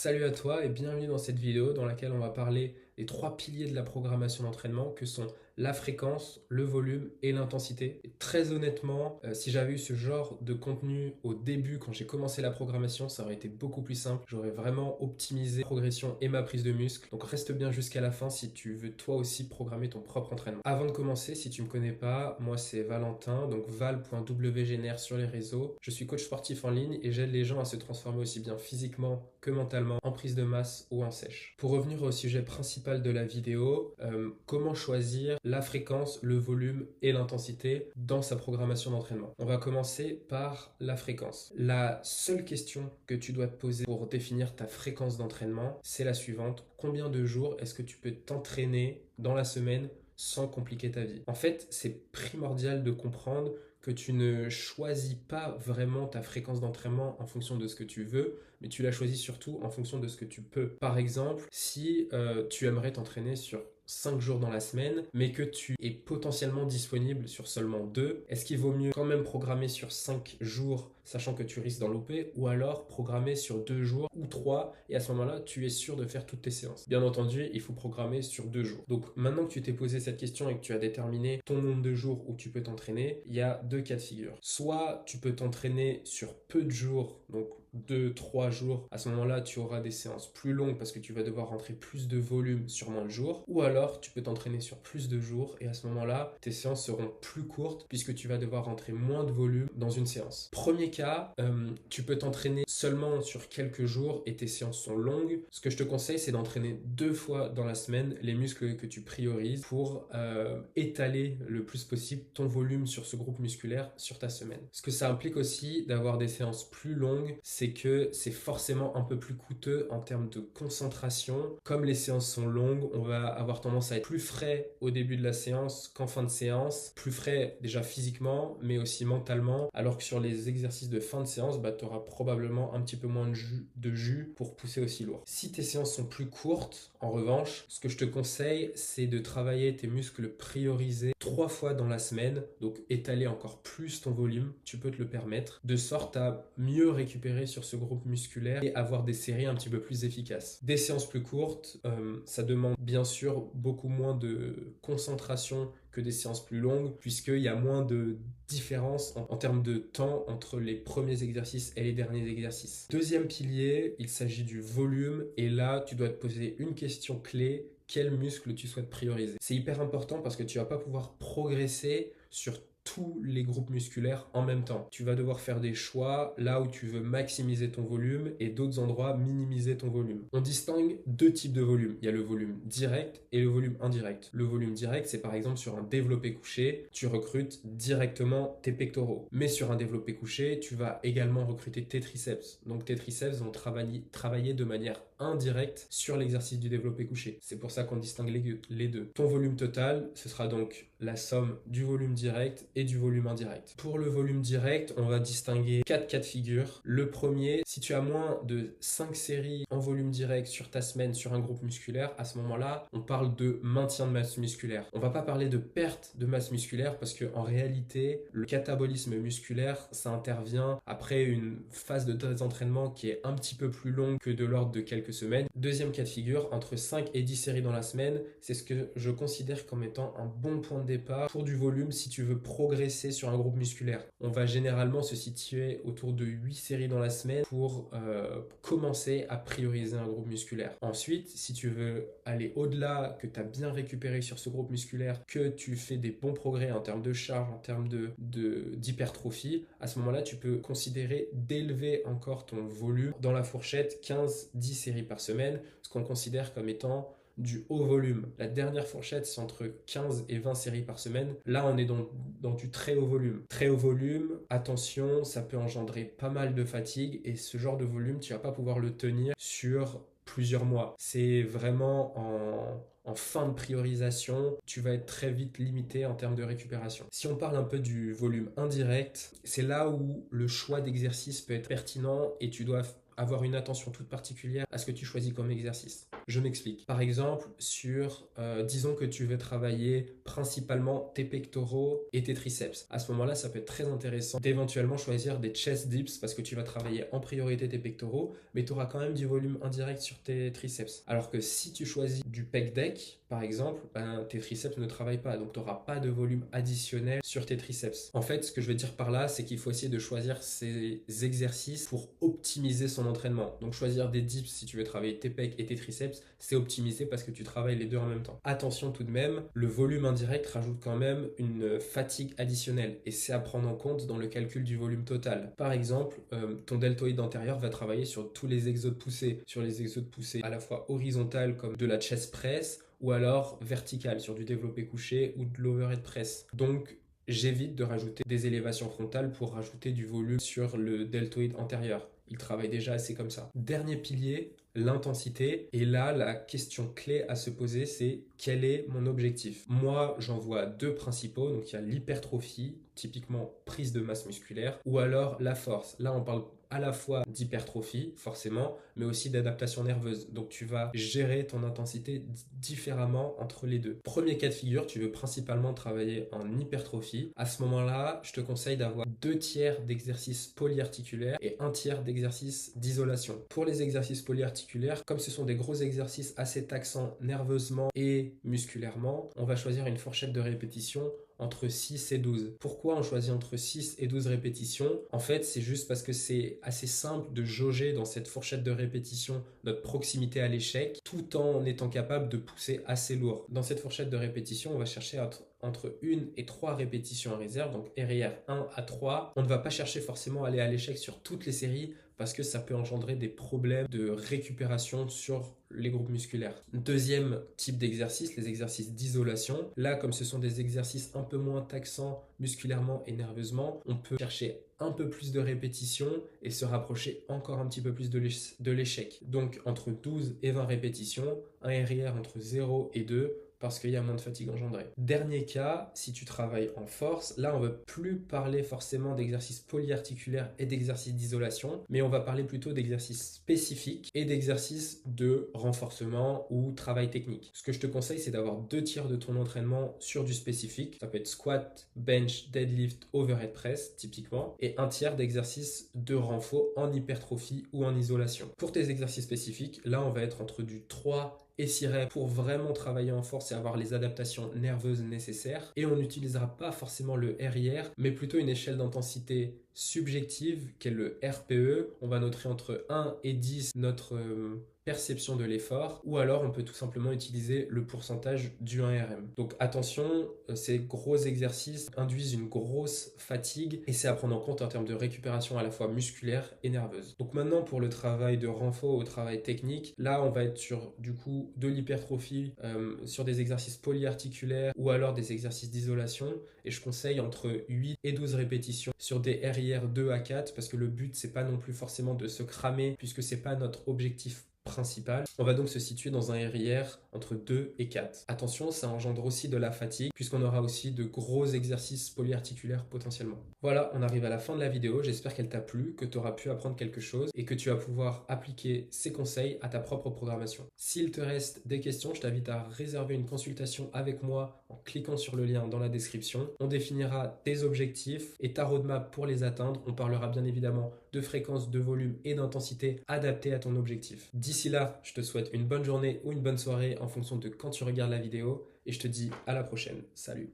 Salut à toi et bienvenue dans cette vidéo dans laquelle on va parler des trois piliers de la programmation d'entraînement que sont la fréquence, le volume et l'intensité. Et très honnêtement, si j'avais eu ce genre de contenu au début quand j'ai commencé la programmation, ça aurait été beaucoup plus simple. J'aurais vraiment optimisé ma progression et ma prise de muscle. Donc reste bien jusqu'à la fin si tu veux toi aussi programmer ton propre entraînement. Avant de commencer, si tu ne me connais pas, moi c'est Valentin, donc val.wgnr sur les réseaux. Je suis coach sportif en ligne et j'aide les gens à se transformer aussi bien physiquement que mentalement en prise de masse ou en sèche. Pour revenir au sujet principal de la vidéo, comment choisir la fréquence, le volume et l'intensité dans sa programmation d'entraînement. On va commencer par la fréquence. La seule question que tu dois te poser pour définir ta fréquence d'entraînement, c'est la suivante. Combien de jours est-ce que tu peux t'entraîner dans la semaine sans compliquer ta vie? En fait, c'est primordial de comprendre que tu ne choisis pas vraiment ta fréquence d'entraînement en fonction de ce que tu veux, mais tu la choisis surtout en fonction de ce que tu peux. Par exemple, si tu aimerais t'entraîner sur 5 jours dans la semaine, mais que tu es potentiellement disponible sur seulement 2, est-ce qu'il vaut mieux quand même programmer sur 5 jours, sachant que tu risques d'en louper, ou alors programmer sur 2 jours ou 3, et à ce moment-là, tu es sûr de faire toutes tes séances? Bien entendu, il faut programmer sur 2 jours. Donc maintenant que tu t'es posé cette question et que tu as déterminé ton nombre de jours où tu peux t'entraîner, il y a deux cas de figure. Soit tu peux t'entraîner sur peu de jours, donc 2-3 jours, à ce moment-là tu auras des séances plus longues parce que tu vas devoir rentrer plus de volume sur moins de jours, ou alors tu peux t'entraîner sur plus de jours et à ce moment-là tes séances seront plus courtes puisque tu vas devoir rentrer moins de volume dans une séance. Premier cas, tu peux t'entraîner seulement sur quelques jours et tes séances sont longues. Ce que je te conseille, c'est d'entraîner 2 fois dans la semaine les muscles que tu priorises pour étaler le plus possible ton volume sur ce groupe musculaire sur ta semaine. Ce que ça implique aussi d'avoir des séances plus longues, c'est que c'est forcément un peu plus coûteux en termes de concentration. Comme les séances sont longues, on va avoir tendance à être plus frais au début de la séance qu'en fin de séance. Plus frais déjà physiquement, mais aussi mentalement. Alors que sur les exercices de fin de séance, tu auras probablement un petit peu moins de jus pour pousser aussi lourd. Si tes séances sont plus courtes, en revanche, ce que je te conseille, c'est de travailler tes muscles priorisés 3 fois dans la semaine, donc étaler encore plus ton volume, tu peux te le permettre, de sorte à mieux récupérer sur ce groupe musculaire et avoir des séries un petit peu plus efficaces. Des séances plus courtes, ça demande bien sûr beaucoup moins de concentration que des séances plus longues, puisqu'il y a moins de différence en termes de temps entre les premiers exercices et les derniers exercices. Deuxième pilier, il s'agit du volume, et là, tu dois te poser une question clé: quel muscle tu souhaites prioriser? C'est hyper important parce que tu vas pas pouvoir progresser sur tous les groupes musculaires en même temps. Tu vas devoir faire des choix là où tu veux maximiser ton volume et d'autres endroits minimiser ton volume. On distingue deux types de volume. Il y a le volume direct et le volume indirect. Le volume direct, c'est par exemple sur un développé couché, tu recrutes directement tes pectoraux. Mais sur un développé couché, tu vas également recruter tes triceps. Donc tes triceps vont travailler de manière indirecte sur l'exercice du développé couché. C'est pour ça qu'on distingue les deux. Ton volume total, ce sera donc la somme du volume direct et du volume indirect. Pour le volume direct, on va distinguer 4 cas de figure. Le premier, si tu as moins de 5 séries en volume direct sur ta semaine sur un groupe musculaire, à ce moment-là, on parle de maintien de masse musculaire. On va pas parler de perte de masse musculaire parce qu'en réalité, le catabolisme musculaire, ça intervient après une phase de désentraînement qui est un petit peu plus longue que de l'ordre de quelques semaines. Deuxième cas de figure, entre 5 et 10 séries dans la semaine, c'est ce que je considère comme étant un bon point de départ pour du volume si tu veux progresser sur un groupe musculaire. On va généralement se situer autour de 8 séries dans la semaine pour commencer à prioriser un groupe musculaire. Ensuite, si tu veux aller au-delà, que tu as bien récupéré sur ce groupe musculaire, que tu fais des bons progrès en termes de charge, en termes d'hypertrophie, à ce moment-là, tu peux considérer d'élever encore ton volume dans la fourchette 15-10 séries par semaine, ce qu'on considère comme étant du haut volume. La dernière fourchette, c'est entre 15 et 20 séries par semaine. Là, on est dans du très haut volume. Très haut volume, attention, ça peut engendrer pas mal de fatigue et ce genre de volume, tu vas pas pouvoir le tenir sur plusieurs mois. C'est vraiment en fin de priorisation, tu vas être très vite limité en termes de récupération. Si on parle un peu du volume indirect, c'est là où le choix d'exercice peut être pertinent et tu dois avoir une attention toute particulière à ce que tu choisis comme exercice. Je m'explique. Par exemple, disons que tu veux travailler principalement tes pectoraux et tes triceps. À ce moment-là, ça peut être très intéressant d'éventuellement choisir des chest dips parce que tu vas travailler en priorité tes pectoraux, mais tu auras quand même du volume indirect sur tes triceps. Alors que si tu choisis du pec deck, par exemple, tes triceps ne travaillent pas, donc tu n'auras pas de volume additionnel sur tes triceps. En fait, ce que je veux dire par là, c'est qu'il faut essayer de choisir ces exercices pour optimiser son entraînement. Donc choisir des dips si tu veux travailler tes pecs et tes triceps, c'est optimiser parce que tu travailles les deux en même temps. Attention tout de même, le volume indirect rajoute quand même une fatigue additionnelle et c'est à prendre en compte dans le calcul du volume total. Par exemple, ton deltoïde antérieur va travailler sur tous les exodes poussés, sur les exodes poussés à la fois horizontales comme de la chest press ou alors verticale sur du développé couché ou de l'overhead press. Donc j'évite de rajouter des élévations frontales pour rajouter du volume sur le deltoïde antérieur. Il travaille déjà assez comme ça. Dernier pilier, l'intensité. Et là, la question clé à se poser, c'est quel est mon objectif? Moi, j'en vois deux principaux. Donc, il y a l'hypertrophie, typiquement prise de masse musculaire, ou alors la force. Là, on parle à la fois d'hypertrophie, forcément, mais aussi d'adaptation nerveuse. Donc, tu vas gérer ton intensité différemment entre les deux. Premier cas de figure, tu veux principalement travailler en hypertrophie. À ce moment-là, je te conseille d'avoir 2/3 d'exercices polyarticulaires et 1/3 d'exercices d'isolation. Pour les exercices polyarticulaires, comme ce sont des gros exercices assez taxants nerveusement et musculairement, on va choisir une fourchette de répétition entre 6 et 12. Pourquoi on choisit entre 6 et 12 répétitions? En fait, c'est juste parce que c'est assez simple de jauger dans cette fourchette de répétition notre proximité à l'échec tout en étant capable de pousser assez lourd. Dans cette fourchette de répétition, on va chercher entre 1 et 3 répétitions en réserve, donc RIR 1 à 3. On ne va pas chercher forcément à aller à l'échec sur toutes les séries parce que ça peut engendrer des problèmes de récupération sur les groupes musculaires. Deuxième type d'exercice, les exercices d'isolation. Là, comme ce sont des exercices un peu moins taxants musculairement et nerveusement, on peut chercher un peu plus de répétitions et se rapprocher encore un petit peu plus de l'échec. Donc entre 12 et 20 répétitions, un RIR entre 0 et 2, parce qu'il y a moins de fatigue engendrée. Dernier cas, si tu travailles en force, là on ne va plus parler forcément d'exercices polyarticulaires et d'exercices d'isolation, mais on va parler plutôt d'exercices spécifiques et d'exercices de renforcement ou travail technique. Ce que je te conseille, c'est d'avoir 2/3 de ton entraînement sur du spécifique. Ça peut être squat, bench, deadlift, overhead press typiquement, et 1/3 d'exercices de renfort en hypertrophie ou en isolation. Pour tes exercices spécifiques, là on va être entre du 3 et 6 reps pour vraiment travailler en force et avoir les adaptations nerveuses nécessaires. Et on n'utilisera pas forcément le RIR, mais plutôt une échelle d'intensité subjective qu'est le RPE. On va noter entre 1 et 10 notre perception de l'effort, ou alors on peut tout simplement utiliser le pourcentage du 1RM. Donc attention, ces gros exercices induisent une grosse fatigue et c'est à prendre en compte en termes de récupération à la fois musculaire et nerveuse. Donc maintenant pour le travail de renfort ou travail technique, là on va être sur du coup de l'hypertrophie, sur des exercices polyarticulaires ou alors des exercices d'isolation, et je conseille entre 8 et 12 répétitions sur des RIR 2 à 4 parce que le but c'est pas non plus forcément de se cramer puisque c'est pas notre objectif principal. On va donc se situer dans un RIR entre 2 et 4. Attention, ça engendre aussi de la fatigue puisqu'on aura aussi de gros exercices polyarticulaires potentiellement. Voilà, on arrive à la fin de la vidéo. J'espère qu'elle t'a plu, que tu auras pu apprendre quelque chose et que tu vas pouvoir appliquer ces conseils à ta propre programmation. S'il te reste des questions, je t'invite à réserver une consultation avec moi en cliquant sur le lien dans la description. On définira tes objectifs et ta roadmap pour les atteindre. On parlera bien évidemment de fréquence, de volume et d'intensité adaptées à ton objectif. D'ici là, je te souhaite une bonne journée ou une bonne soirée en fonction de quand tu regardes la vidéo et je te dis à la prochaine. Salut!